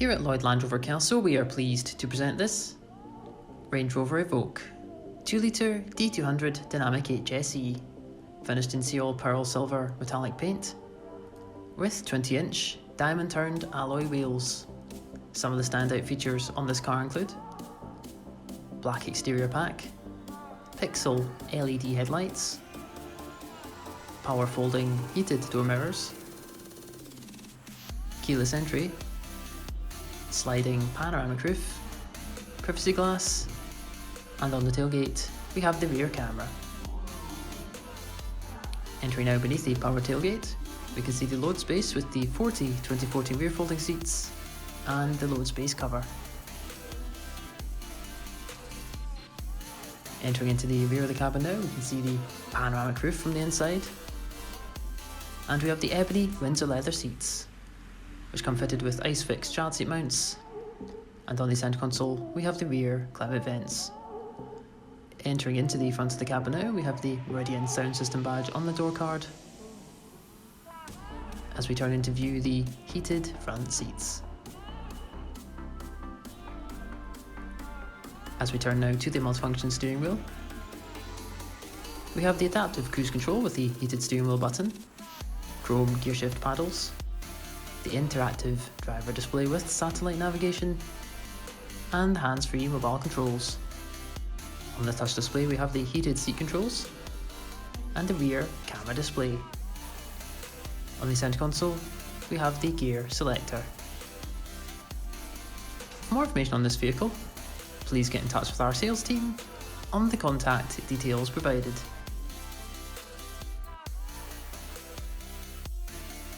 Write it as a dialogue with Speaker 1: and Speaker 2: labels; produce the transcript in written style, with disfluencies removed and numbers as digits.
Speaker 1: Here at Lloyd Land Rover Kelso, we are pleased to present this Range Rover Evoque 2-litre D200 Dynamic HSE, finished in Seal Pearl Silver metallic paint, with 20-inch diamond-turned alloy wheels. Some of the standout features on this car include black exterior pack, pixel LED headlights, power folding heated door mirrors, keyless entry, sliding panoramic roof, privacy glass, and on the tailgate we have the rear camera. Entering now beneath the power tailgate, we can see the load space with the 20/40 rear folding seats and the load space cover. Entering into the rear of the cabin now, we can see the panoramic roof from the inside, and we have the ebony Windsor leather seats, which come fitted with ISOFIX child seat mounts, and on the centre console we have the rear climate vents. Entering into the front of the cabin now, we have the Meridian sound system badge on the door card, as we turn into view the heated front seats. As we turn now to the multifunction steering wheel, we have the adaptive cruise control with the heated steering wheel button, chrome gear shift paddles, the interactive driver display with satellite navigation, and hands-free mobile controls. On the touch display we have the heated seat controls and the rear camera display. On the centre console we have the gear selector. For more information on this vehicle, please get in touch with our sales team on the contact details provided.